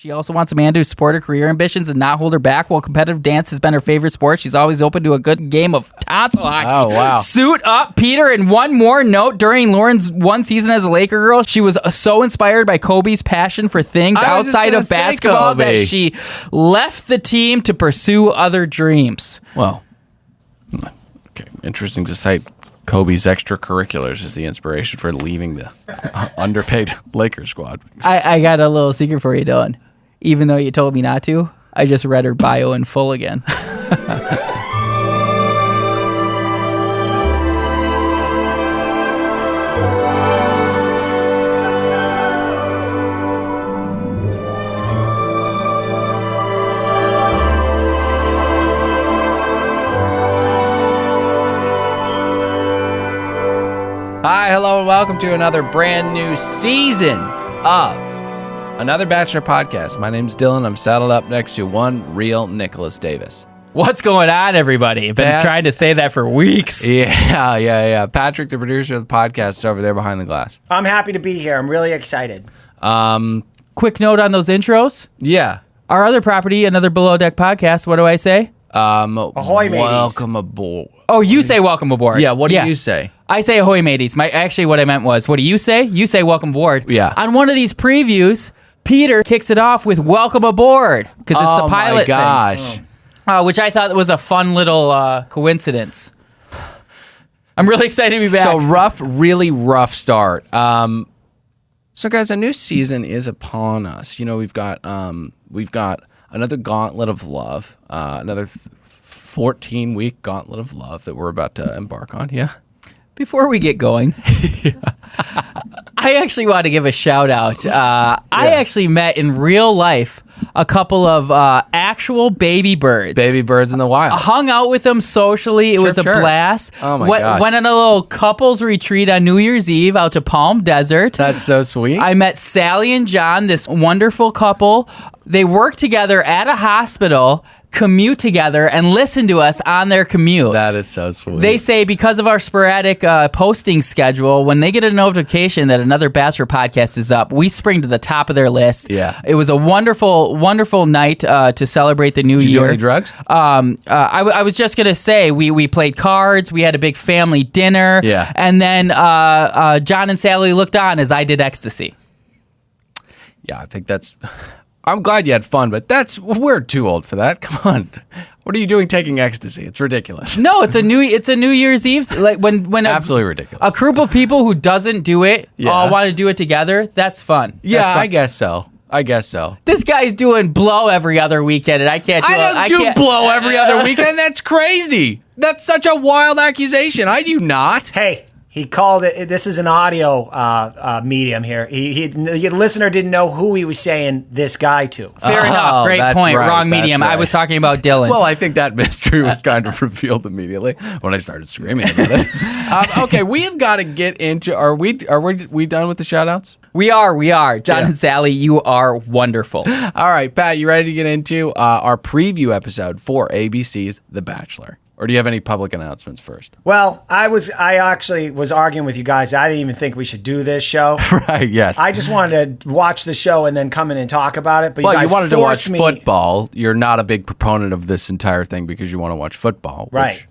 She also wants a man to support her career ambitions and not hold her back. While competitive dance has been her favorite sport, she's always open to a good game of tonsil hockey. Oh, wow. Suit up, Peter. And one more note, during Lauren's one season as a Laker girl, she was so inspired by Kobe's passion for things outside of basketball that she left the team to pursue other dreams. Well, okay, interesting to cite Kobe's extracurriculars as the inspiration for leaving the underpaid Lakers squad. I got a little secret for you, Dylan. Even though you told me not to, I just read her bio in full again. Hi, hello, and welcome to another brand new season of another Bachelor podcast. My name's Dylan. I'm saddled up next to one real Nicholas Davis. What's going on, everybody? I've been trying to say that for weeks. Yeah. Patrick, the producer of the podcast, is over there behind the glass. I'm happy to be here. I'm really excited. Quick note on those intros. Yeah. Our other property, another Below Deck podcast. What do I say? Ahoy, mateys. Welcome aboard. Oh, you say welcome aboard. Yeah, what do you say? I say ahoy, mateys. Actually, what I meant was, what do you say? You say welcome aboard. Yeah. On one of these previews, Peter kicks it off with welcome aboard because it's the pilot thing. Oh, my gosh. Which I thought was a fun little coincidence. I'm really excited to be back. So really rough start. So guys, a new season is upon us. You know, we've got another gauntlet of love, another 14-week gauntlet of love that we're about to embark on. Yeah. Before we get going, I actually want to give a shout out. I actually met in real life a couple of actual baby birds. Baby birds in the wild. Hung out with them socially. It was a blast. Oh my God. Went on a little couples retreat on New Year's Eve out to Palm Desert. That's so sweet. I met Sally and John, this wonderful couple. They work together at a hospital, commute together, and listen to us on their commute. That is so sweet. They say because of our sporadic posting schedule, when they get a notification that another Bachelor podcast is up, we spring to the top of their list. Yeah. It was a wonderful, wonderful night to celebrate the new year. Did you do any drugs? I was just going to say, we played cards, we had a big family dinner, and then John and Sally looked on as I did ecstasy. Yeah, I think that's... I'm glad you had fun, but we're too old for that. Come on. What are you doing taking ecstasy? It's ridiculous. No, it's a New Year's Eve. Like when absolutely ridiculous. A group of people who doesn't do it all want to do it together. That's fun. Yeah, that's fun. I guess so. This guy's doing blow every other weekend, and I can't do it. I don't do blow every other weekend. That's crazy. That's such a wild accusation. I do not. Hey, he called it. This is an audio medium here. The listener didn't know who he was saying this guy to. Fair enough. Great point. Right, wrong medium. right. I was talking about Dylan. Well, I think that mystery was kind of revealed immediately when I started screaming about it. Okay, we have got to get into. Are we done with the shout outs? We are. John and Sally, you are wonderful. All right, Pat, you ready to get into our preview episode for ABC's The Bachelor? Or do you have any public announcements first? Well, I actually was arguing with you guys. I didn't even think we should do this show. Right, yes. I just wanted to watch the show and then come in and talk about it. But well, you guys wanted to watch me. football. You're not a big proponent of this entire thing because you want to watch football. Right.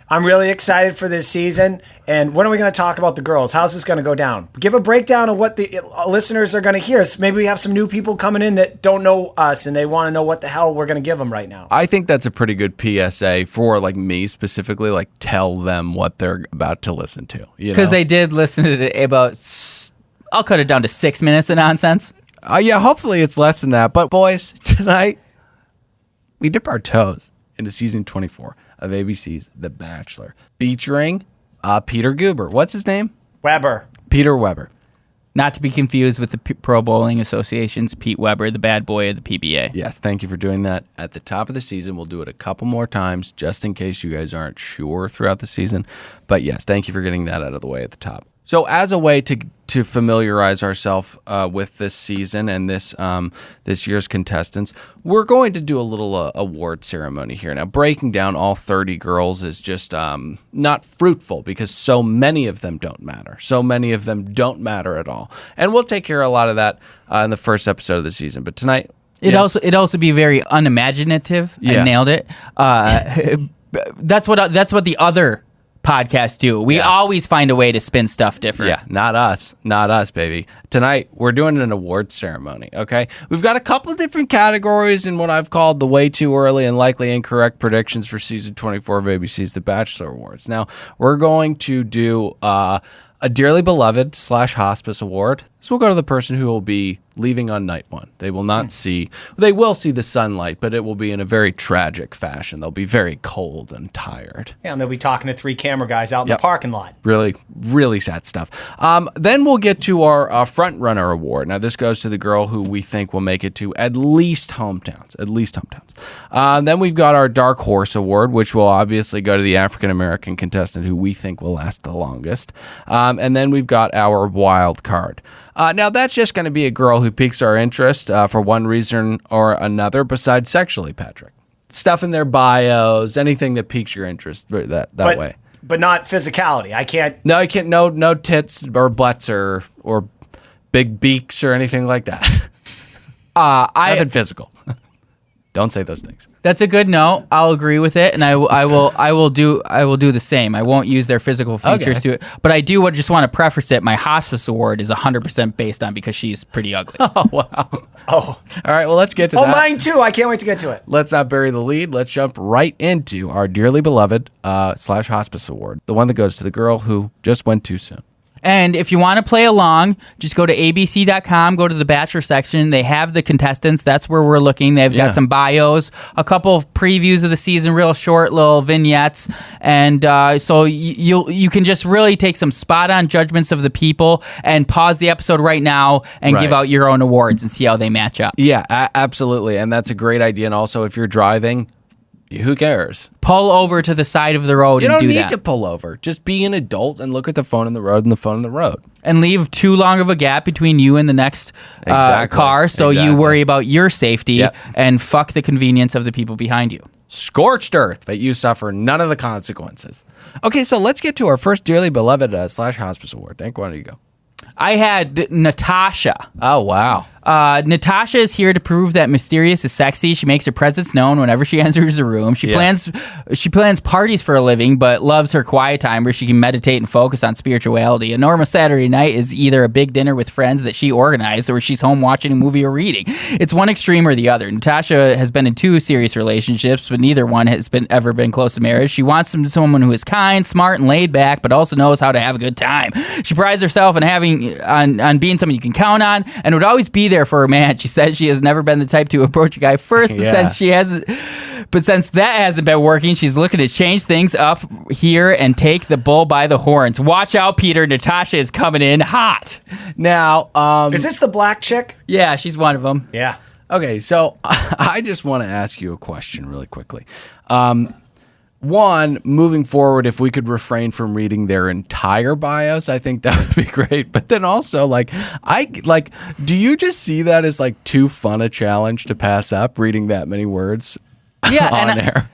I'm really excited for this season. And when are we going to talk about the girls? How's this going to go down? Give a breakdown of what the listeners are going to hear. So maybe we have some new people coming in that don't know us and they want to know what the hell we're going to give them right now. I think that's a pretty good PSA for like me specifically. Like tell them what they're about to listen to. Because they did listen to about, I'll cut it down to 6 minutes of nonsense. Yeah, hopefully it's less than that. But boys, tonight we dip our toes into season 24 of ABC's The Bachelor, featuring Peter Guber. What's his name? Weber. Peter Weber. Not to be confused with the Pro Bowling Association's Pete Weber, the bad boy of the PBA. Yes, thank you for doing that at the top of the season. We'll do it a couple more times just in case you guys aren't sure throughout the season. But yes, thank you for getting that out of the way at the top. So as a way to familiarize ourselves with this season and this year's contestants, we're going to do a little award ceremony here. Now, breaking down all 30 girls is just not fruitful because so many of them don't matter. So many of them don't matter at all. And we'll take care of a lot of that in the first episode of the season. But tonight, It'd also be very unimaginative. Yeah. I nailed it. That's what the other podcasts do. We always find a way to spin stuff different. Yeah, not us, baby. Tonight, we're doing an awards ceremony, okay? We've got a couple different categories in what I've called the way too early and likely incorrect predictions for season 24 of ABC's The Bachelor Awards. Now, we're going to do a dearly beloved / hospice award. This will go to the person who will be leaving on night one. They will not see the sunlight, but it will be in a very tragic fashion. They'll be very cold and tired. Yeah, and they'll be talking to 3 camera guys out in the parking lot. Really, really sad stuff. Then we'll get to our front runner award. Now, this goes to the girl who we think will make it to at least hometowns. Then we've got our dark horse award, which will obviously go to the African-American contestant who we think will last the longest. And then we've got our wild card. Now, that's just going to be a girl who piques our interest for one reason or another besides sexually, Patrick. Stuff in their bios, anything that piques your interest that way. But not physicality. I can't. No, I can't. No tits or butts or big beaks or anything like that. Nothing physical. Don't say those things. That's a good no. I'll agree with it, and I will do the same. I won't use their physical features to it, but I do just want to preface it. My hospice award is 100% based on because she's pretty ugly. Oh wow. Oh, all right. Well, let's get to that. Oh, mine too. I can't wait to get to it. Let's not bury the lead. Let's jump right into our dearly beloved / hospice award, the one that goes to the girl who just went too soon. And if you want to play along, just go to abc.com, go to the Bachelor section. They have the contestants. That's where we're looking. They've got some bios, a couple of previews of the season, real short little vignettes. And so you can just really take some spot-on judgments of the people and pause the episode right now and give out your own awards and see how they match up. Yeah, absolutely. And that's a great idea. And also, if you're driving, who cares? Pull over to the side of the road and do that. You don't need to pull over. Just be an adult and look at the phone in the road and the phone in the road. And leave too long of a gap between you and the next car so you worry about your safety and fuck the convenience of the people behind you. Scorched earth, but you suffer none of the consequences. Okay, so let's get to our first dearly beloved / hospice award. Dank, why don't you go? I had Natasha. Oh, wow. Natasha is here to prove that Mysterious is sexy. She makes her presence known whenever she enters a room. She plans parties for a living, but loves her quiet time where she can meditate and focus on spirituality. A normal Saturday night is either a big dinner with friends that she organized or she's home watching a movie or reading. It's one extreme or the other. Natasha has been in 2 serious relationships, but neither one has ever been close to marriage. She wants someone who is kind, smart, and laid back, but also knows how to have a good time. She prides herself on being someone you can count on and would always be there for a man. She says she has never been the type to approach a guy first, but since that hasn't been working, she's looking to change things up here and take the bull by the horns. Watch out, Peter. Natasha is coming in hot. Now, is this the black chick? Yeah, she's one of them. Yeah. Okay, so I just want to ask you a question really quickly. One, moving forward, if we could refrain from reading their entire bios, I think that would be great. But then also, do you just see that as too fun a challenge to pass up reading that many words? Yeah, on air?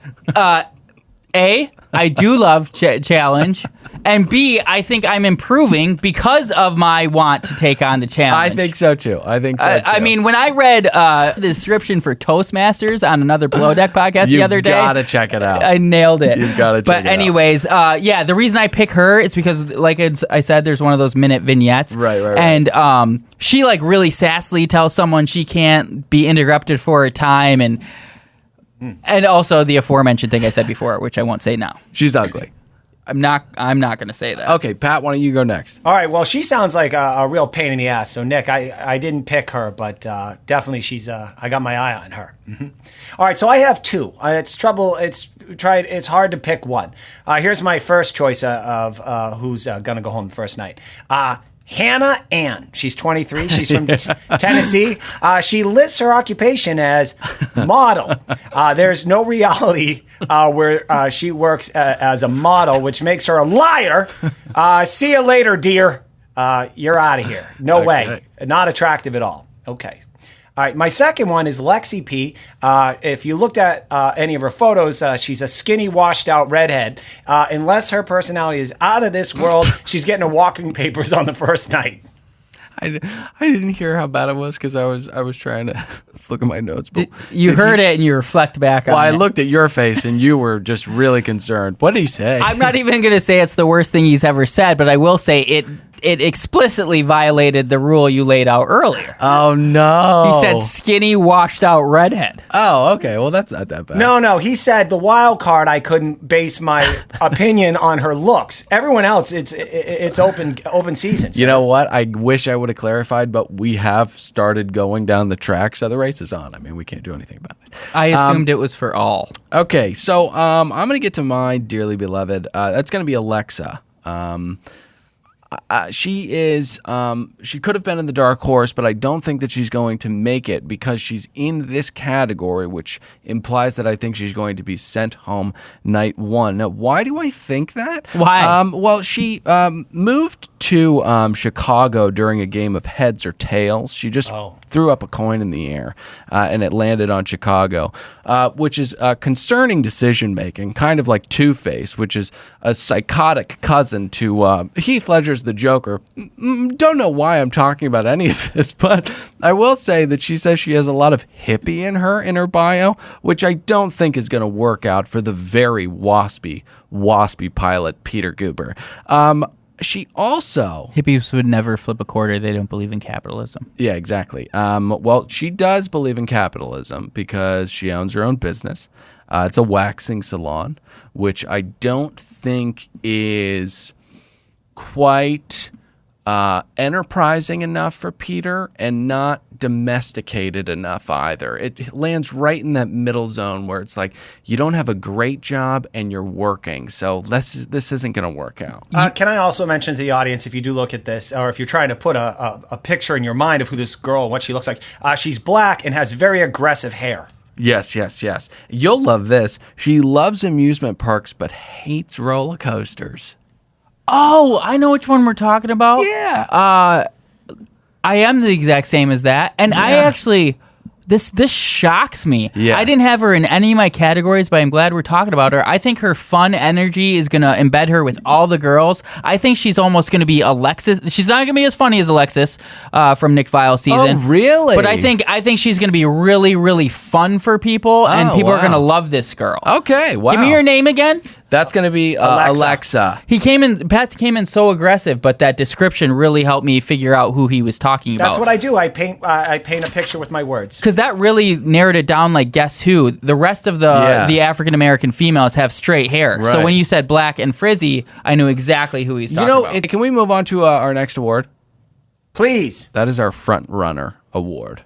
A, I do love challenge, and B, I think I'm improving because of my want to take on the challenge. I think so too. I mean, when I read the description for Toastmasters on another Below Deck podcast the other day, you gotta check it out. I nailed it. You've gotta check it out. But anyways, the reason I pick her is because, I said, there's one of those minute vignettes, right. And she really sassily tells someone she can't be interrupted for a time, and also the aforementioned thing I said before, which I won't say now. She's ugly. I'm not going to say that. Okay, Pat, why don't you go next? All right. Well, she sounds like a real pain in the ass. So, Nick, I didn't pick her, but definitely she's. I got my eye on her. Mm-hmm. All right. So I have 2. It's hard to pick one. Here's my first choice of who's gonna go home the first night. Hannah Ann. She's 23. She's from Tennessee. She lists her occupation as model. There's no reality where she works as a model, which makes her a liar. See you later, dear. You're out of here. No way. Not attractive at all. Okay. All right, my second one is Lexi P. If you looked at any of her photos, she's a skinny, washed-out redhead. Unless her personality is out of this world, she's getting her walking papers on the first night. I didn't hear how bad it was because I was trying to look at my notes. But you heard it and you reflect back on it. Well, I looked at your face and you were just really concerned. What did he say? I'm not even going to say it's the worst thing he's ever said, but I will say it explicitly violated the rule you laid out earlier. Oh, no. He said skinny, washed out redhead. Oh, okay. Well, that's not that bad. No. He said the wild card, I couldn't base my opinion on her looks. Everyone else, it's open season. So. You know what? I wish I would have clarified, but we have started going down the track, so the race is on. I mean, we can't do anything about it. I assumed it was for all. Okay, so I'm going to get to my dearly beloved. That's going to be Alexa. She is. She could have been in the dark horse, but I don't think that she's going to make it because she's in this category, which implies that I think she's going to be sent home night one. Now, why do I think that? Why? Well, she moved to Chicago during a game of heads or tails. She just threw up a coin in the air, and it landed on Chicago, which is concerning decision making, kind of like Two-Face, which is a psychotic cousin to Heath Ledger's the Joker. Don't know why I'm talking about any of this, but I will say that she says she has a lot of hippie in her bio, which I don't think is going to work out for the very waspy pilot Peter Guber. She also... Hippies would never flip a quarter. They don't believe in capitalism. Yeah, exactly. Well, she does believe in capitalism because she owns her own business. It's a waxing salon, which I don't think is quite enterprising enough for Peter and not domesticated enough either. It lands right in that middle zone where it's like you don't have a great job and you're working, so this isn't going to work out. Can I also mention to the audience, if you do look at this, or if you're trying to put a picture in your mind of who this girl, what she looks like, she's black and has very aggressive hair. Yes. You'll love this. She loves amusement parks but hates roller coasters. Oh, I know which one we're talking about. Yeah. I am the exact same as that. And I actually, this shocks me. Yeah. I didn't have her in any of my categories, but I'm glad we're talking about her. I think her fun energy is going to embed her with all the girls. I think she's almost going to be Alexis. She's not going to be as funny as Alexis from Nick Vile's season. Oh, really? But I think she's going to be really, really fun for people, and people are going to love this girl. Okay, wow. Give me your name again. That's going to be Alexa. Pat came in so aggressive, but that description really helped me figure out who he was talking about. That's what I do. I paint a picture with my words. Because that really narrowed it down like guess who? The rest of the African-American females have straight hair. Right. So when you said black and frizzy, I knew exactly who he's talking about. Can we move on to our next award? Please. That is our Front Runner Award.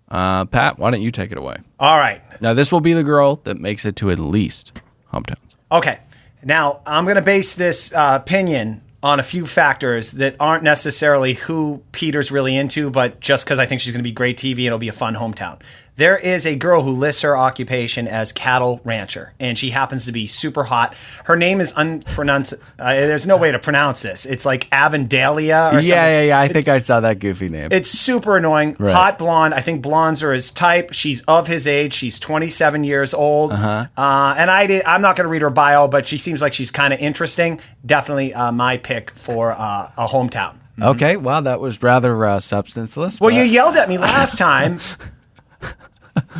Pat, why don't you take it away? All right. Now, this will be the girl that makes it to at least hometowns. Okay. Now, I'm going to base this opinion on a few factors that aren't necessarily who Peter's really into, but just because I think she's going to be great TV and it'll be a fun hometown. There is a girl who lists her occupation as cattle rancher, and she happens to be super hot. Her name is unpronounceable. There's no way to pronounce this. It's like Avandalia or something. Yeah. I think I saw that goofy name. It's super annoying. Right. Hot blonde. I think blondes are his type. She's of his age. She's 27 years old. And I'm not going to read her bio, but she seems like she's kind of interesting. Definitely my pick for a hometown. Okay, well, that was rather substanceless. Well, you yelled at me last time.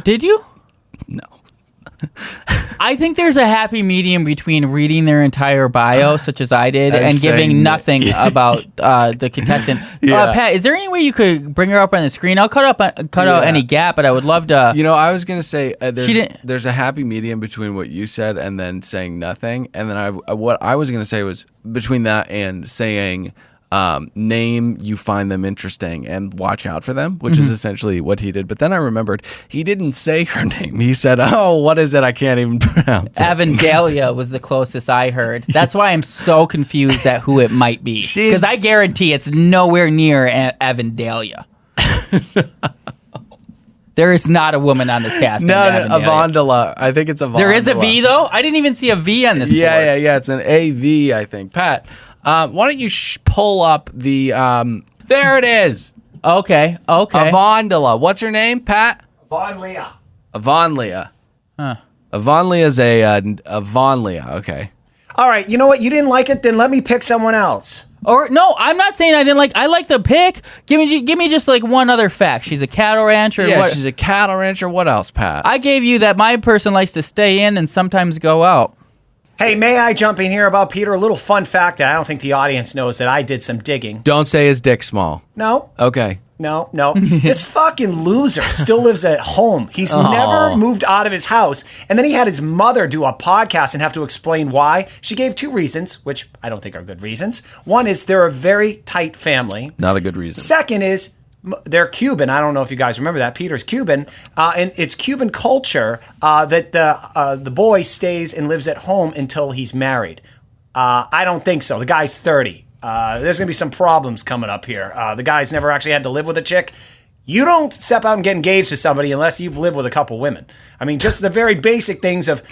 Did you? No. I think there's a happy medium between reading their entire bio, such as I did, and giving nothing about the contestant. Pat, is there any way you could bring her up on the screen? I'll cut out any gap, but I would love to. I was going to say there's a happy medium between what you said and then saying nothing, and then what I was going to say was between that and saying name you find them interesting and watch out for them, which is essentially what he did. But then I remembered he didn't say her name. He said, what is it? I can't even pronounce it. Avandalia was the closest I heard. That's why I'm so confused at who it might be. Because I guarantee it's nowhere near Avandalia. There is not a woman on this cast. No, Avondala. I think it's Avondala. There is a V, though? I didn't even see a V on this board. Yeah. It's an AV, I think. Pat, why don't you pull up the... there it is. Okay. Avondala. What's her name, Pat? Avonlea. Huh. Avonlea's Avonlea. Okay. All right. You know what? You didn't like it? Then let me pick someone else. Or no, I'm not saying I didn't like. I like the pick. Give me just like one other fact. She's a cattle rancher. Yeah, she's a cattle rancher. What else, Pat? I gave you that my person likes to stay in and sometimes go out. Hey, may I jump in here about Peter? A little fun fact that I don't think the audience knows that I did some digging. Don't say his dick small. No. Okay. No. This fucking loser still lives at home. He's never moved out of his house. And then he had his mother do a podcast and have to explain why. She gave 2 reasons, which I don't think are good reasons. One is they're a very tight family. Not a good reason. Second is they're Cuban. I don't know if you guys remember that. Peter's Cuban. And it's Cuban culture that the boy stays and lives at home until he's married. I don't think so. The guy's 30. There's going to be some problems coming up here. The guy's never actually had to live with a chick. You don't step out and get engaged to somebody unless you've lived with a couple women. I mean, just the very basic things of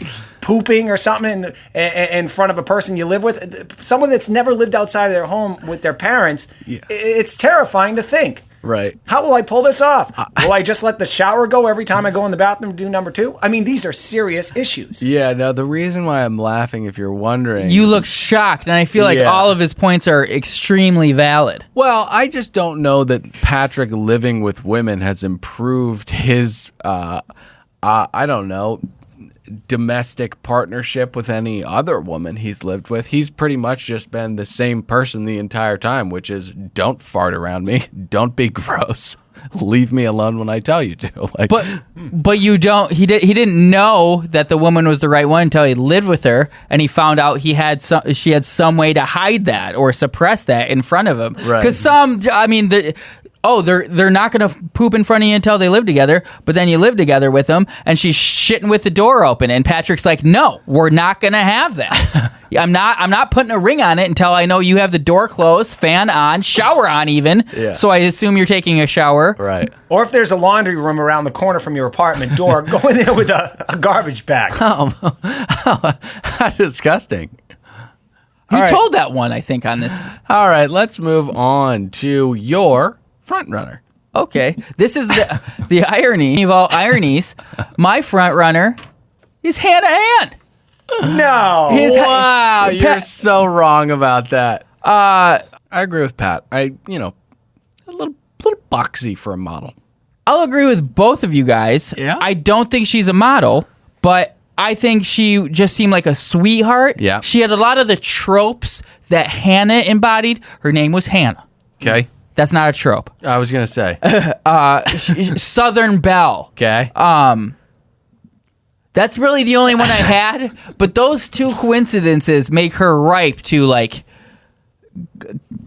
pooping or something in front of a person you live with. Someone that's never lived outside of their home with their parents, it's terrifying to think. Right. How will I pull this off? Will I just let the shower go every time I go in the bathroom to do number 2? I mean, these are serious issues. Yeah, no, the reason why I'm laughing, if you're wondering... You look shocked, and I feel like all of his points are extremely valid. Well, I just don't know that Patrick living with women has improved his, I don't know, domestic partnership with any other woman he's lived with. He's pretty much just been the same person the entire time, which is don't fart around me, don't be gross, leave me alone when I tell you to. Like, but you don't. He didn't know that the woman was the right one until he lived with her, and he found out she had some way to hide that or suppress that in front of him. Right. Because they're not going to poop in front of you until they live together, but then you live together with them, and she's shitting with the door open, and Patrick's like, no, we're not going to have that. I'm not putting a ring on it until I know you have the door closed, fan on, shower on even. Yeah. So I assume you're taking a shower. Right. Or if there's a laundry room around the corner from your apartment door, go in there with a garbage bag. How disgusting. You told that one, I think, on this. All right, let's move on to your front runner. Okay. This is the irony of all ironies. My front runner is Hannah Ann. No. Wow, you're so wrong about that. I agree with Pat. A little boxy for a model. I'll agree with both of you guys. Yeah? I don't think she's a model, but I think she just seemed like a sweetheart. Yeah. She had a lot of the tropes that Hannah embodied. Her name was Hannah. Okay. That's not a trope. I was going to say. Southern Belle. Okay. That's really the only one I had, but those 2 coincidences make her ripe to like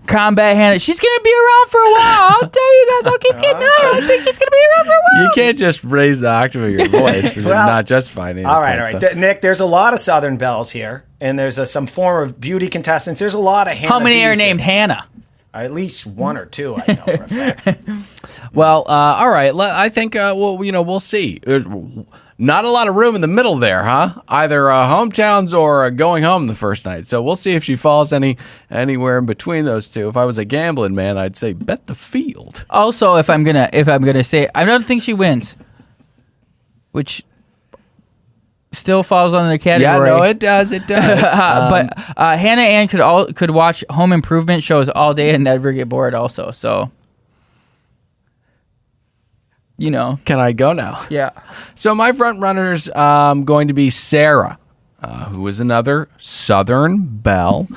combat Hannah. She's gonna be around for a while. I'll tell you guys. I'll keep getting her. I think she's gonna be around for a while. You can't just raise the octave of your voice. It's not justifying anything. All right. Nick, there's a lot of Southern Belles here, and there's some form of beauty contestants. There's a lot of Hannah. How many are B's named here. Hannah? At least 1 or 2, I know for a fact. Well, all right. I think we'll see. Not a lot of room in the middle there, huh? Either hometowns or going home the first night. So we'll see if she falls anywhere in between those 2. If I was a gambling man, I'd say bet the field. Also, if I'm gonna say, I don't think she wins, which still falls under the category. Yeah, no, it does. It does. But Hannah Ann could watch home improvement shows all day and never get bored. Also, so. Can I go now? Yeah. So my front runner's going to be Sarah, who is another Southern Belle.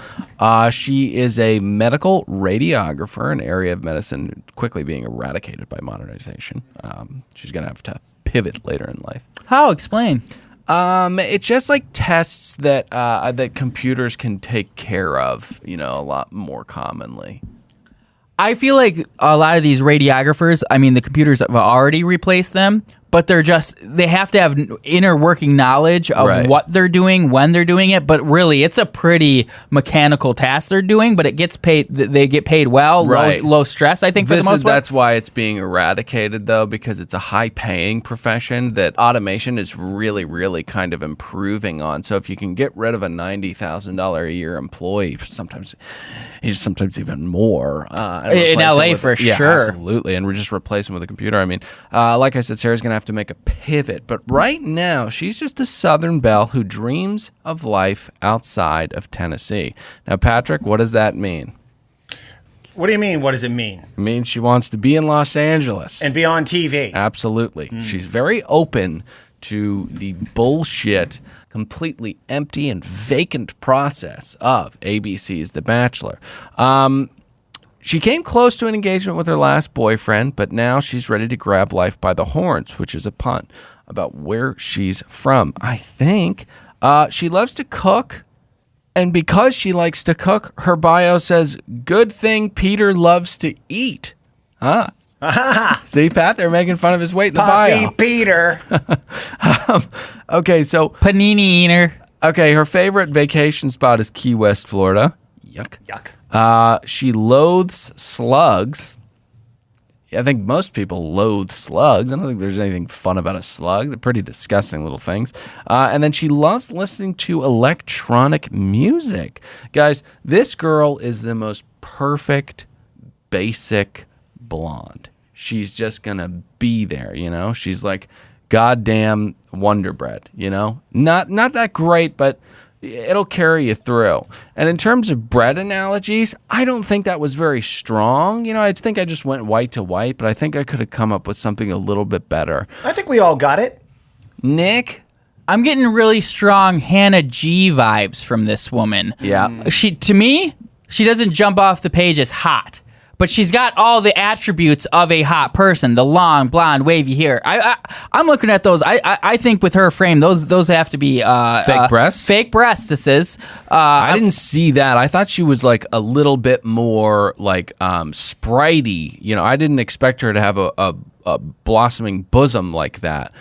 She is a medical radiographer, an area of medicine quickly being eradicated by modernization. She's going to have to pivot later in life. How? Explain. It's just like tests that computers can take care of, a lot more commonly. I feel like a lot of these radiographers, I mean, the computers have already replaced them, but they have to have inner working knowledge of what they're doing, when they're doing it. But really, it's a pretty mechanical task they're doing, but they get paid well, low stress, I think, for the most part. That's why it's being eradicated, though, because it's a high-paying profession that automation is really, really kind of improving on. So if you can get rid of a $90,000 a year employee, sometimes even more. In LA, for sure. Absolutely. And we're just replacing with a computer. I mean, like I said, Sarah's going to have to make a pivot, but right now she's just a Southern Belle who dreams of life outside of Tennessee. Now, Patrick, what does that mean? What do you mean? What does it mean? It means she wants to be in Los Angeles. And be on TV. Absolutely. She's very open to the bullshit, completely empty and vacant process of ABC's The Bachelor. She came close to an engagement with her last boyfriend, but now she's ready to grab life by the horns, which is a pun about where she's from. I think she loves to cook, and because she likes to cook, her bio says, "Good thing Peter loves to eat." Huh? See, Pat, they're making fun of his weight in the bio. Puffy Peter. Okay, so Panini eater. okay, her favorite vacation spot is Key West, Florida. Yuck. Yuck. She loathes slugs. Yeah, I think most people loathe slugs. I don't think there's anything fun about a slug. They're pretty disgusting little things. And then she loves listening to electronic music. Guys, this girl is the most perfect, basic blonde. She's just going to be there, you know? She's like goddamn Wonder Bread, you know? Not that great, but it'll carry you through. And in terms of bread analogies, I don't think that was very strong. You know, I think I just went white to white, but I think I could have come up with something a little bit better. I think we all got it. Nick? I'm getting really strong Hannah G vibes from this woman. Yeah. To me, she doesn't jump off the page as hot, but she's got all the attributes of a hot person. The long, blonde, wavy hair. I'm looking at those. I think with her frame, those have to be Fake breasts? Fake breastises. I didn't see that. I thought she was like a little bit more like spritey. You know, I didn't expect her to have a blossoming bosom like that.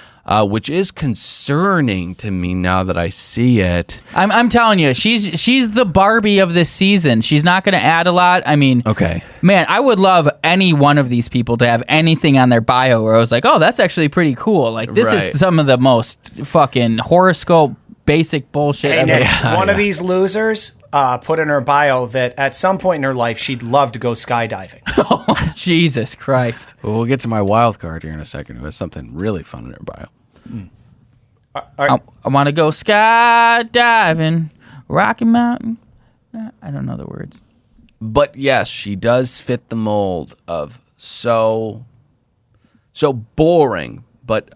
Which is concerning to me now that I see it. I'm telling you, she's the Barbie of this season. She's not going to add a lot. I mean, okay, man, I would love any one of these people to have anything on their bio where I was like, oh, that's actually pretty cool. Like, this Right. is some of the most fucking horoscope basic bullshit Hey, ever. Nick, one of these losers put in her bio that at some point in her life she'd love to go skydiving. Jesus Christ. well, we'll get to my wild card here in a second, who has something really fun in her bio. I want to go skydiving, Rocky Mountain. I don't know the words. But yes, she does fit the mold of so boring, but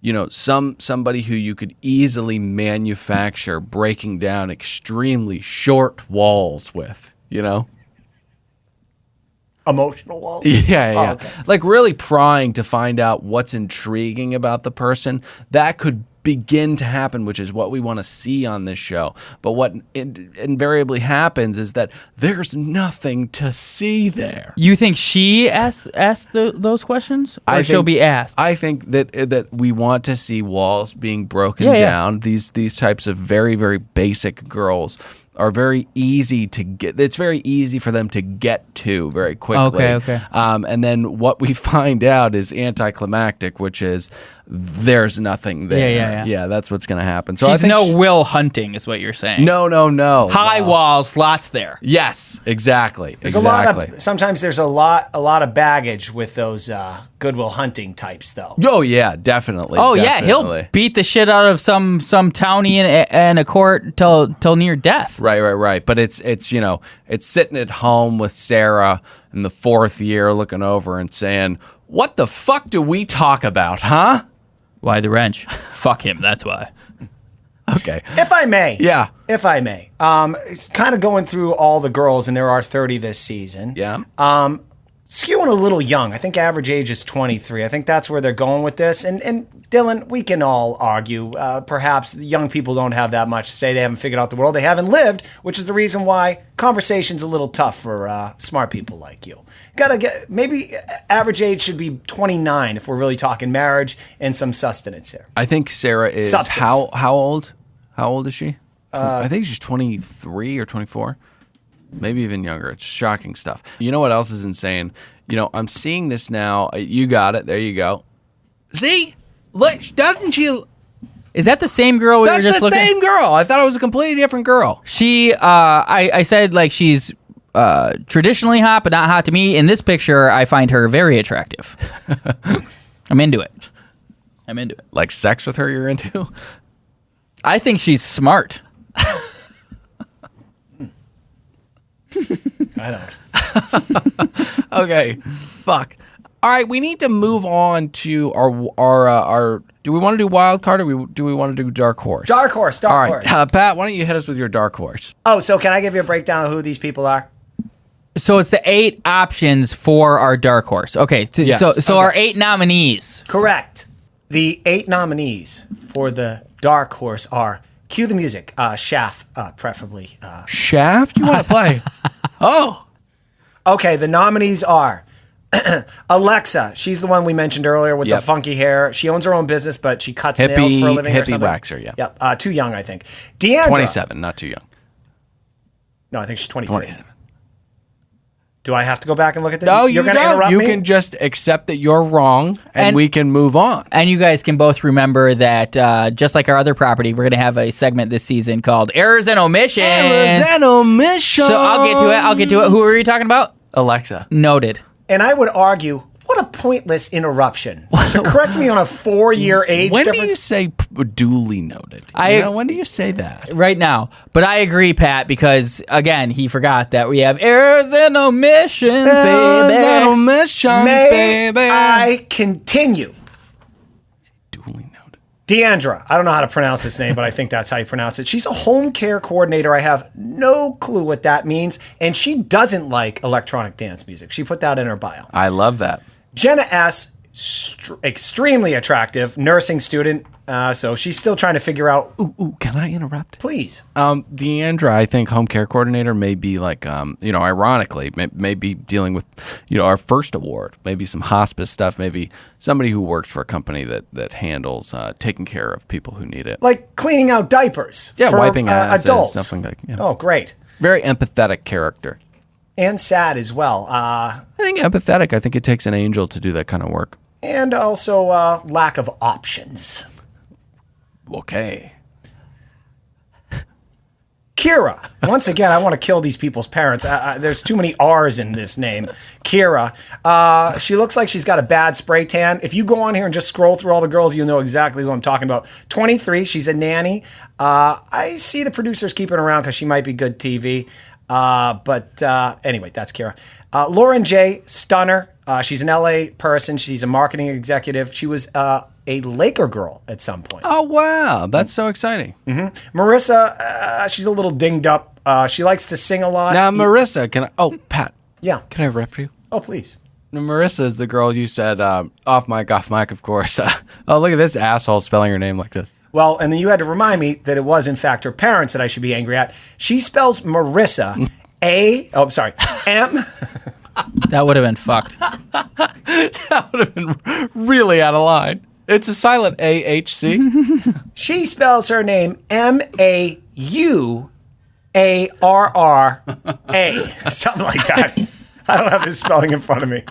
you know, somebody who you could easily manufacture breaking down extremely short walls with, you know? Emotional walls? Yeah. Oh, okay. Like really prying to find out what's intriguing about the person. That could begin to happen, which is what we want to see on this show. But what invariably happens is that there's nothing to see there. You think she asked those questions, or she'll be asked? I think that we want to see walls being broken down. These types of very, very basic girls are very easy to get. It's very easy for them to get to very quickly. Okay. And then what we find out is anticlimactic, which is there's nothing there. Yeah, that's what's going to happen. So She's I think Will Hunting, is what you're saying. No. High walls, lots there. Yes, exactly. There's a lot of sometimes there's a lot of baggage with those Goodwill Hunting types, though. Oh yeah, definitely. Oh definitely. yeah, he'll beat the shit out of some townie in a court till near death. Right. But it's you know, it's sitting at home with Sarah in the fourth year looking over and saying, "What the fuck do we talk about, huh?" Why the wrench? Fuck him, that's why. Okay. If I may. Yeah. If I may. It's kind of going through all the girls, and there are 30 this season. Yeah. Skewing a little young. I think average age is 23. I think that's where they're going with this. And Dylan, we can all argue. Perhaps young people don't have that much to say. They haven't figured out the world. They haven't lived, which is the reason why conversation's a little tough for smart people like you. Maybe average age should be 29 if we're really talking marriage and some sustenance here. I think Sarah is Substance. how old? How old is she? I think she's 23 or 24. Maybe even younger. It's shocking stuff. You know what else is insane? You know, I'm seeing this now. You got it. There you go. See? Look, doesn't she? Is that the same girl we were That's just the looking? same girl. I thought it was a completely different girl. She, I said like she's traditionally hot, but not hot to me. In this picture, I find her very attractive. I'm into it. Like sex with her, you're into? I think she's smart. I don't. Okay, fuck. All right, we need to move on to our. Do we want to do wild card or do we want to do dark horse? Dark horse. All right, Pat, why don't you hit us with your dark horse? Oh, so can I give you a breakdown of who these people are? So it's the 8 options for our dark horse. Okay, Yes. So our 8 nominees. Correct. The 8 nominees for the dark horse are, cue the music, Shaft, preferably. Shaft? You want to play? Oh. Okay, the nominees are Alexa. She's the one we mentioned earlier with the funky hair. She owns her own business, but she cuts nails for a living or hippie something. waxer, yeah. Yep, too young, I think. Deandra. 27, not too young. No, I think she's 23. 27. Do I have to go back and look at this? No, You're you gonna don't. interrupt You me? can just accept that you're wrong, and we can move on. And you guys can both remember that just like our other property, we're going to have a segment this season called Errors and Omissions. Errors and omissions. So I'll get to it. Who are you talking about? Alexa. Noted. And I would argue, what a pointless interruption. To correct me on a 4-year age When difference. do you say duly noted? When do you say that? Right now. But I agree, Pat, because, again, he forgot that we have errors and omissions, Errors baby. and omissions, May baby. I continue? Duly noted. Deandra, I don't know how to pronounce this name, but I think that's how you pronounce it. She's a home care coordinator. I have no clue what that means. And she doesn't like electronic dance music. She put that in her bio. I love that. Jenna S., extremely attractive, nursing student. So she's still trying to figure out, Ooh, can I interrupt? please. Deandra, I think home care coordinator may be like, ironically, may be dealing with, our first award, maybe some hospice stuff, maybe somebody who works for a company that handles taking care of people who need it. Like cleaning out diapers Yeah, for wiping asses, adults. something like. Yeah. Oh, great. Very empathetic character. And sad as well. I think empathetic. I think it takes an angel to do that kind of work. And also lack of options. Okay. Kira. Once again, I want to kill these people's parents. There's too many R's in this name. Kira. She looks like she's got a bad spray tan. If you go on here and just scroll through all the girls, you'll know exactly who I'm talking about. 23. She's a nanny. I see the producers keeping her around because she might be good TV. But anyway, that's Kira. Lauren J. Stunner. She's an LA person. She's a marketing executive. She was a Laker girl at some point. Oh, wow. That's so exciting. Marissa, she's a little dinged up. She likes to sing a lot. Now, Marissa, Pat. Yeah. Can I rep you? Oh, please. Now, Marissa is the girl you said, off mic, of course. Oh, look at this asshole spelling her name like this. Well, and then you had to remind me that it was, in fact, her parents that I should be angry at. She spells Marissa, M. That would have been fucked. That would have been really out of line. It's a silent A-H-C. She spells her name M-A-U-A-R-R-A. Something like that. I don't have this spelling in front of me.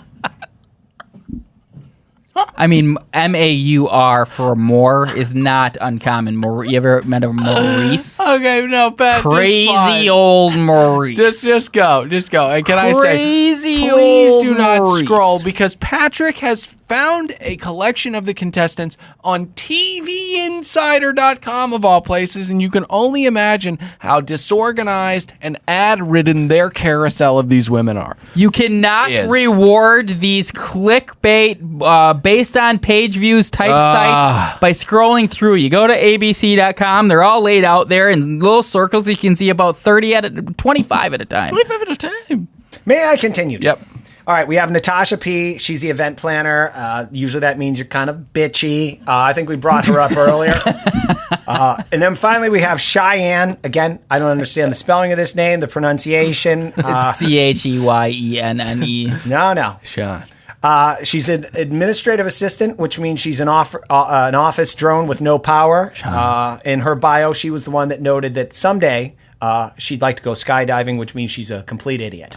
I mean, M-A-U-R for more is not uncommon. You ever met a Maurice? Okay, no, Pat. Crazy old Maurice. Just go. And can I say, Crazy please old do not Maurice. scroll because Patrick has found a collection of the contestants on TVinsider.com of all places, and you can only imagine how disorganized and ad-ridden their carousel of these women are. You cannot reward these clickbait based on page views type sites by scrolling through. You go to abc.com. They're all laid out there in little circles. You can see about 25 at a time. 25 at a time. May I continue? Yep. All right, we have Natasha P. She's the event planner. Usually that means you're kind of bitchy. I think we brought her up earlier. And then finally we have Cheyenne. Again, I don't understand the spelling of this name, the pronunciation. It's C-H-E-Y-E-N-N-E. No. Sean. She's an administrative assistant, which means she's an office drone with no power. In her bio, she was the one that noted that someday she'd like to go skydiving, which means she's a complete idiot.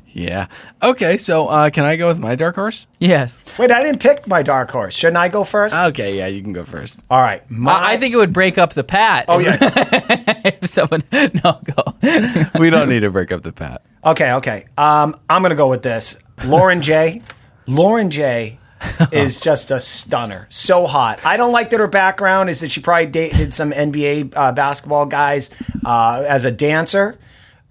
Yeah. Okay, so can I go with my dark horse? Yes. Wait, I didn't pick my dark horse. Shouldn't I go first? Okay, yeah, you can go first. All right. I think it would break up the Pat. Oh, yeah. If someone... No, go. We don't need to break up the Pat. Okay. I'm going to go with this. Lauren J. Lauren J. is just a stunner. So hot. I don't like that her background is that she probably dated some NBA basketball guys as a dancer.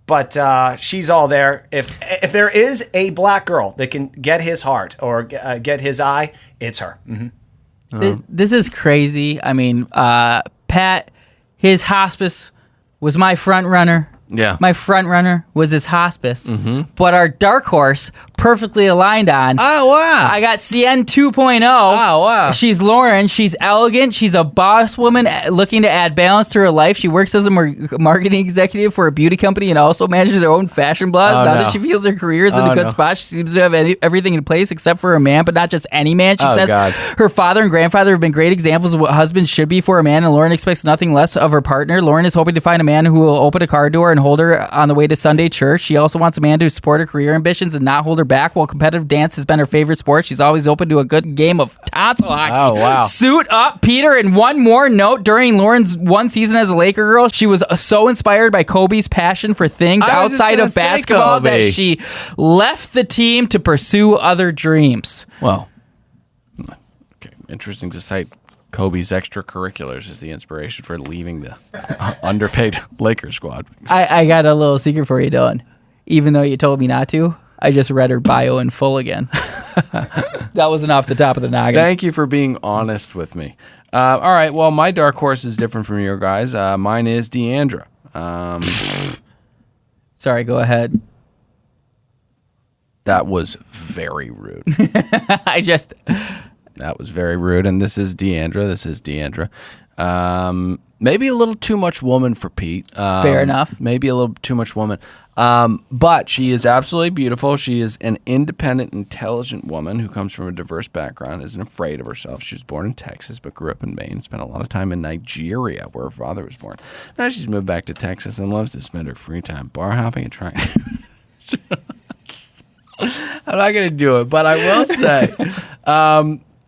but she's all there. If there is a black girl that can get his heart or get his eye, it's her. Mm-hmm. This is crazy. I mean, Pat, his hospice was my front runner. Yeah. My front runner was his hospice. But our dark horse perfectly aligned on. Oh, wow. I got CN 2.0. Oh, wow. She's Lauren. She's elegant. She's a boss woman looking to add balance to her life. She works as a marketing executive for a beauty company and also manages her own fashion blog. Now that she feels her career is in a good spot, she seems to have everything in place except for a man, but not just any man. She says her father and grandfather have been great examples of what husbands should be for a man, and Lauren expects nothing less of her partner. Lauren is hoping to find a man who will open a car door and hold her on the way to Sunday church. She also wants a man to support her career ambitions and not hold her back. While competitive dance has been her favorite sport, she's always open to a good game of tonsil hockey. Oh, wow. Suit up, Peter. And one more note, during Lauren's one season as a Laker girl, she was so inspired by Kobe's passion for things outside of basketball that she left the team to pursue other dreams. Well, okay. Interesting to cite Kobe's extracurriculars as the inspiration for leaving the underpaid Lakers squad. I got a little secret for you, Dylan. Even though you told me not to, I just read her bio in full again. That wasn't off the top of the noggin. Thank you for being honest with me. All right, well, my dark horse is different from your guys. Mine is Deandra. Sorry, go ahead. That was very rude. That was very rude. And this is Deandra. Maybe a little too much woman for Pete. Fair enough. Maybe a little too much woman. But she is absolutely beautiful. She is an independent, intelligent woman who comes from a diverse background, isn't afraid of herself. She was born in Texas, but grew up in Maine, spent a lot of time in Nigeria, where her father was born. Now she's moved back to Texas and loves to spend her free time bar hopping and trying. I'm not going to do it, but I will say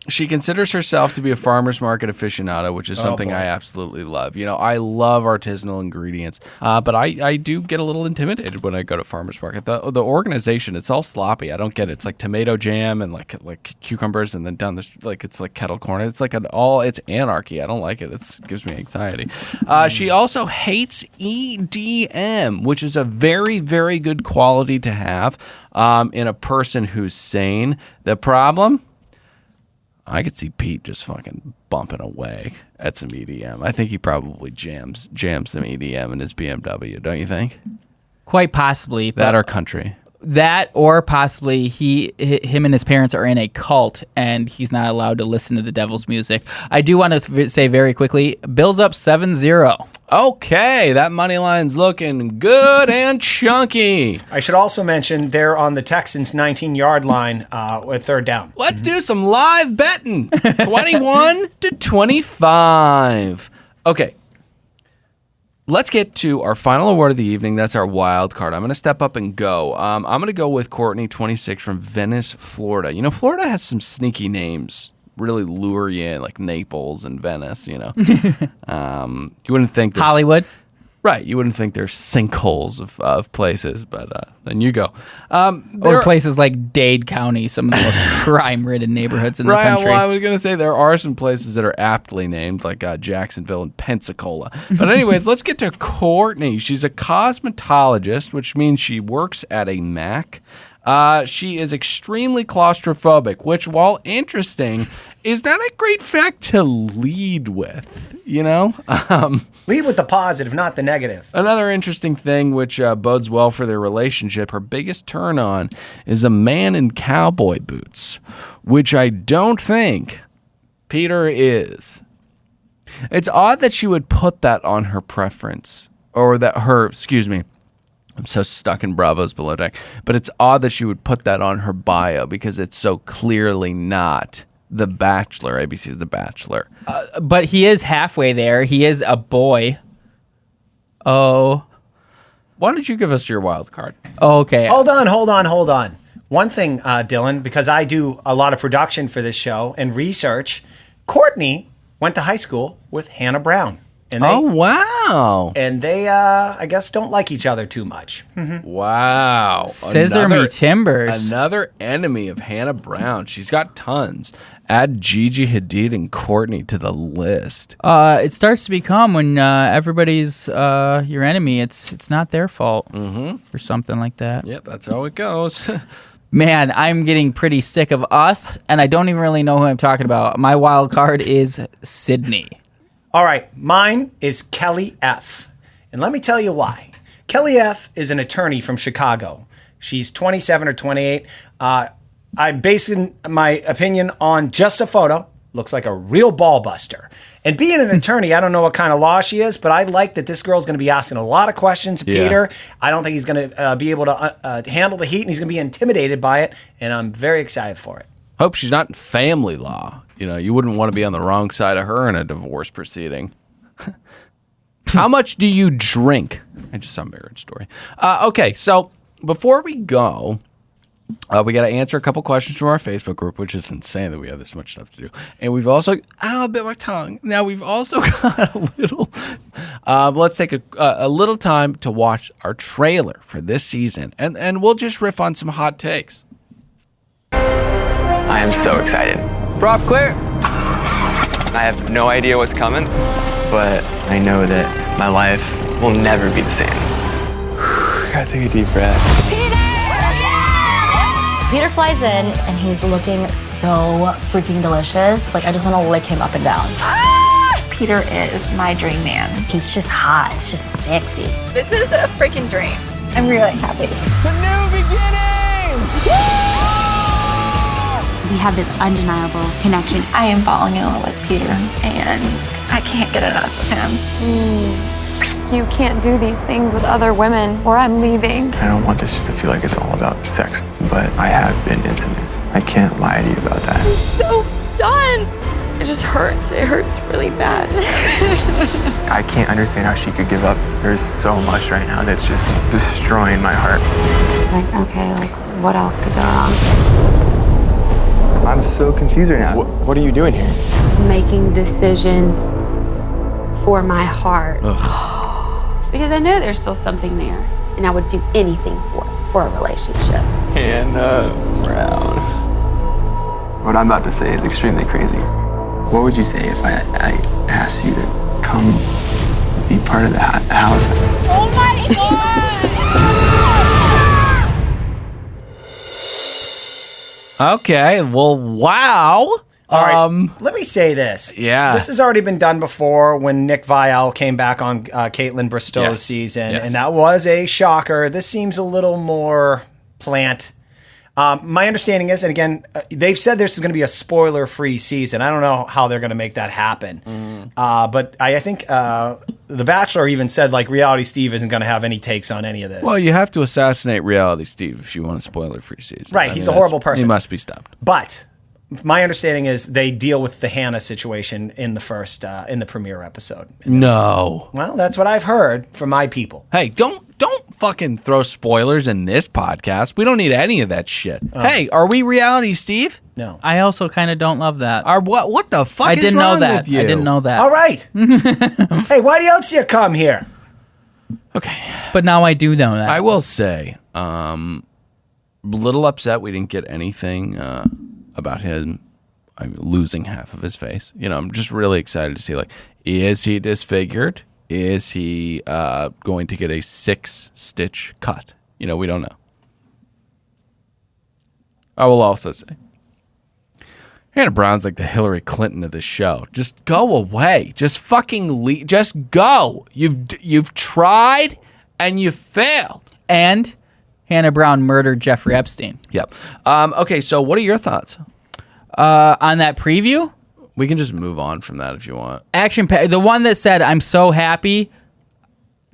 she considers herself to be a farmer's market aficionado, which is something I absolutely love. You know, I love artisanal ingredients, but I do get a little intimidated when I go to farmer's market. The organization, it's all sloppy. I don't get it. It's like tomato jam and like cucumbers, and then down the it's like kettle corn. It's like it's anarchy. I don't like it. It gives me anxiety. She also hates EDM, which is a very, very good quality to have in a person who's sane. The problem? I could see Pete just fucking bumping away at some EDM. I think he probably jams some EDM in his BMW, don't you think? Quite possibly. That or country. That or possibly him and his parents are in a cult and he's not allowed to listen to the devil's music. I do want to say very quickly, Bills up 7-0. Okay, that money line's looking good and chunky. I should also mention they're on the Texans' 19-yard line with third down. Let's do some live betting. 21-25. Okay. Let's get to our final award of the evening. That's our wild card. I'm going to step up and go. I'm going to go with Courtney, 26, from Venice, Florida. You know, Florida has some sneaky names. Really lure you in, like Naples and Venice, you know. You wouldn't think there's... Hollywood. Right. You wouldn't think there's sinkholes of places, but then you go. Or places like Dade County, some of the most crime-ridden neighborhoods in the country. Well, I was going to say there are some places that are aptly named, like Jacksonville and Pensacola. But anyways, let's get to Courtney. She's a cosmetologist, which means she works at a MAC. She is extremely claustrophobic, which, while interesting, is not a great fact to lead with, you know? Lead with the positive, not the negative. Another interesting thing, which bodes well for their relationship, her biggest turn-on is a man in cowboy boots, which I don't think Peter is. It's odd that she would put that on her preference, or that I'm so stuck in Bravo's Below Deck. But it's odd that she would put that on her bio because it's so clearly not The Bachelor. ABC's The Bachelor. But he is halfway there. He is a boy. Oh. Why don't you give us your wild card? Okay. Hold on. One thing, Dylan, because I do a lot of production for this show and research, Courtney went to high school with Hannah Brown. And wow. Oh. And they, I guess, don't like each other too much. Wow. Scissor me timbers. Another enemy of Hannah Brown. She's got tons. Add Gigi Hadid and Courtney to the list. It starts to become when everybody's your enemy. It's not their fault or something like that. Yep, that's how it goes. Man, I'm getting pretty sick of us, and I don't even really know who I'm talking about. My wild card is Sydney. All right, mine is Kelly F. And let me tell you why. Kelly F is an attorney from Chicago. She's 27 or 28. I'm basing my opinion on just a photo. Looks like a real ball buster. And being an attorney, I don't know what kind of law she is, but I like that this girl's going to be asking a lot of questions to Peter. I don't think he's going to be able to handle the heat, and he's going to be intimidated by it. And I'm very excited for it. Hope she's not in family law. You know, you wouldn't want to be on the wrong side of her in a divorce proceeding. How much do you drink? I just saw a marriage story. Okay, so before we go, we got to answer a couple questions from our Facebook group, which is insane that we have this much stuff to do. And we've also, I bit my tongue. Now we've also got a little, let's take a little time to watch our trailer for this season. And we'll just riff on some hot takes. I am so excited. Prop clear. I have no idea what's coming, but I know that my life will never be the same. Gotta take a deep breath. Peter flies in and he's looking so freaking delicious. Like, I just want to lick him up and down. Peter is my dream man. He's just hot. It's just sexy. This is a freaking dream. I'm really happy. To new beginnings! We have this undeniable connection. I am falling in love with Peter, and I can't get enough of him. You can't do these things with other women, or I'm leaving. I don't want this just to feel like it's all about sex, but I have been intimate. I can't lie to you about that. I'm so done. It just hurts. It hurts really bad. I can't understand how she could give up. There's so much right now that's just destroying my heart. Like, okay, like, what else could go wrong? I'm so confused right now. What are you doing here? Making decisions for my heart. Because I know there's still something there, and I would do anything for a relationship. Hannah Brown. What I'm about to say is extremely crazy. What would you say if I asked you to come be part of the house? Oh my God! Okay, well, wow. All right, let me say this. Yeah. This has already been done before when Nick Viall came back on Caitlin Bristow's season, and that was a shocker. This seems a little more plant. My understanding is, and again, they've said this is going to be a spoiler-free season. I don't know how they're going to make that happen. But I think The Bachelor even said, like, Reality Steve isn't going to have any takes on any of this. Well, you have to assassinate Reality Steve if you want a spoiler-free season. Right, he's a horrible person. He must be stopped. But my understanding is they deal with the Hannah situation in the first, in the premiere episode. No. Well, that's what I've heard from my people. Hey, don't fucking throw spoilers in this podcast. We don't need any of that shit. Hey, are we Reality Steve? No. I also kind of don't love that. What the fuck I is didn't wrong know that. with you? I didn't know that. All right. Hey, why else you come here? Okay. But now I do know that. I will say, little upset we didn't get anything about him losing half of his face. You know, I'm just really excited to see, like, is he disfigured? Is he going to get a 6-stitch cut? You know, we don't know. I will also say, Hannah Brown's like the Hillary Clinton of this show. Just go away. Just fucking leave. Just go. You've tried and you failed. And Hannah Brown murdered Jeffrey Epstein. Yep. Okay, so what are your thoughts? On that preview? We can just move on from that if you want. The one that said, I'm so happy,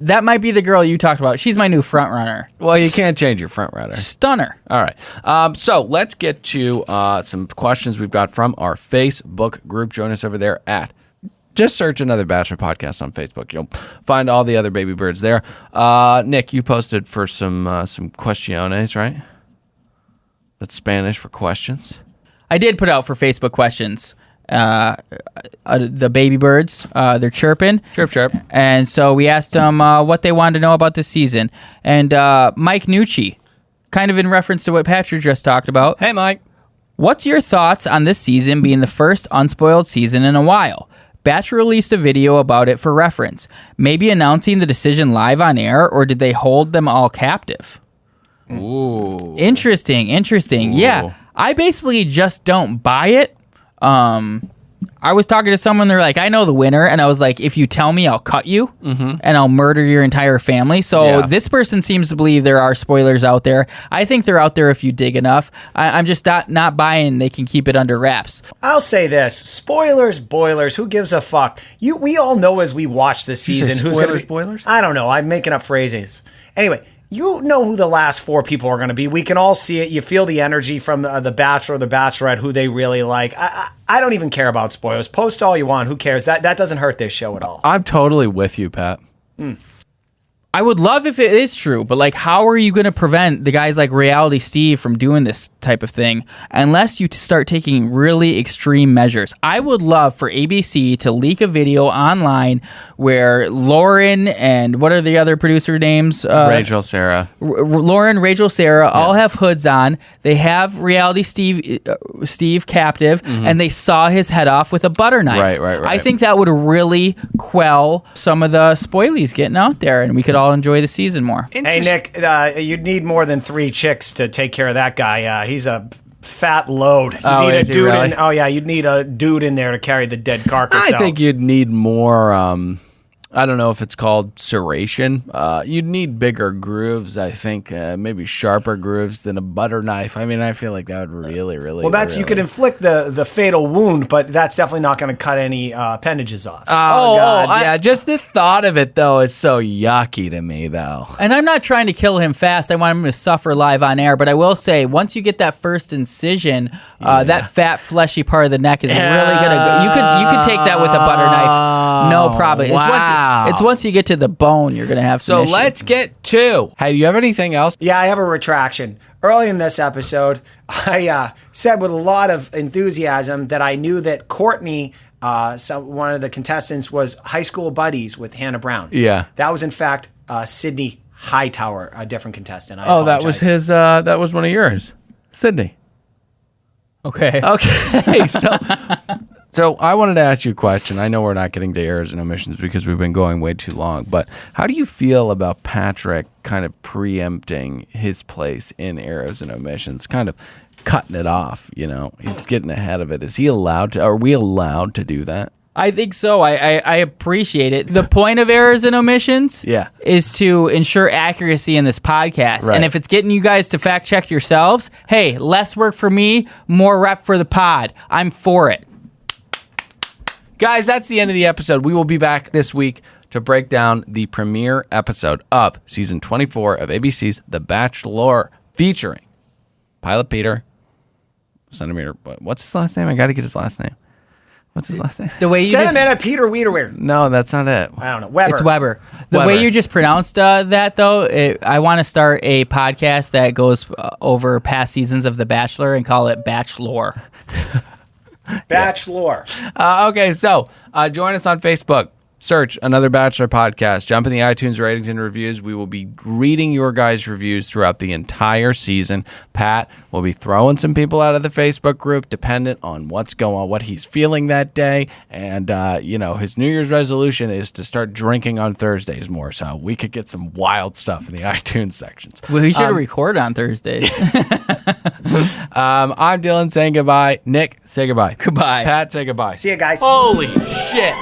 that might be the girl you talked about. She's my new front runner. Well, you can't change your front runner. Stunner. All right. So let's get to some questions we've got from our Facebook group. Join us over there just search Another Bachelor Podcast on Facebook. You'll find all the other baby birds there. Nick, you posted for some questiones, right? That's Spanish for questions. I did put out for Facebook questions. the baby birds. They're chirping. Chirp, chirp. And so we asked them what they wanted to know about this season. And Mike Nucci, kind of in reference to what Patrick just talked about. Hey, Mike. What's your thoughts on this season being the first unspoiled season in a while? Bachelor released a video about it for reference. Maybe announcing the decision live on air, or did they hold them all captive? Ooh. Interesting. Ooh. Yeah, I basically just don't buy it. I was talking to someone, they're like, I know the winner, and I was like, if you tell me, I'll cut you, and I'll murder your entire family. So this person seems to believe there are spoilers out there. I think they're out there if you dig enough. I'm just not buying they can keep it under wraps. I'll say this. Spoilers, boilers, who gives a fuck? We all know as we watch this season who's going to be... Spoilers? I don't know. I'm making up phrases. Anyway, you know who the last 4 people are going to be. We can all see it. You feel the energy from the Bachelor or the Bachelorette, who they really like. I don't even care about spoilers. Post all you want. Who cares? That doesn't hurt this show at all. I'm totally with you, Pat. I would love if it is true, but like, how are you going to prevent the guys like Reality Steve from doing this type of thing unless you start taking really extreme measures? I would love for ABC to leak a video online where Lauren and what are the other producer names? Rachel, Sarah. Lauren, Rachel, Sarah all have hoods on. They have Reality Steve captive, and they saw his head off with a butter knife. Right. I think that would really quell some of the spoilies getting out there, and we could all enjoy the season more. Hey, Nick, you'd need more than 3 chicks to take care of that guy. He's a fat load. You'd need a dude really? you'd need a dude in there to carry the dead carcass I think you'd need more, I don't know if it's called serration. You'd need bigger grooves, I think, maybe sharper grooves than a butter knife. I mean, I feel like that would really... you could inflict the fatal wound, but that's definitely not going to cut any appendages off. Yeah, just the thought of it, though, is so yucky to me, though. And I'm not trying to kill him fast. I want him to suffer live on air. But I will say, once you get that first incision, that fat, fleshy part of the neck is really going to... You could take that with a butter knife. No problem. It's once you get to the bone, you're going to have some issue. Let's get to... Hey, do you have anything else? Yeah, I have a retraction. Early in this episode, I said with a lot of enthusiasm that I knew that Courtney, one of the contestants, was high school buddies with Hannah Brown. Yeah. That was, in fact, Sydney Hightower, a different contestant. I apologize. That was his... that was one of yours. Sydney. Okay. So I wanted to ask you a question. I know we're not getting to errors and omissions because we've been going way too long, but how do you feel about Patrick kind of preempting his place in errors and omissions, kind of cutting it off, He's getting ahead of it. Is he allowed to, are we allowed to do that? I think so. I appreciate it. The point of errors and omissions is to ensure accuracy in this podcast. Right. And if it's getting you guys to fact check yourselves, hey, less work for me, more rep for the pod. I'm for it. Guys, that's the end of the episode. We will be back this week to break down the premiere episode of season 24 of ABC's The Bachelor, featuring Pilot Peter, Centimeter. What's his last name? I got to get his last name. What's his last name? The way you Centimeter Peter Wiederweir. No, that's not it. I don't know. Weber. It's Weber. The way you just pronounced that, though, I want to start a podcast that goes over past seasons of The Bachelor and call it Bachelor. Bachelor. Okay, so join us on Facebook. Search Another Bachelor Podcast. Jump in the iTunes ratings and reviews. We will be reading your guys' reviews throughout the entire season. Pat will be throwing some people out of the Facebook group dependent on what's going on, what he's feeling that day. And, his New Year's resolution is to start drinking on Thursdays more. So we could get some wild stuff in the iTunes sections. Well, we should record on Thursdays. I'm Dylan saying goodbye. Nick, say goodbye. Goodbye. Pat, say goodbye. See you guys. Holy shit.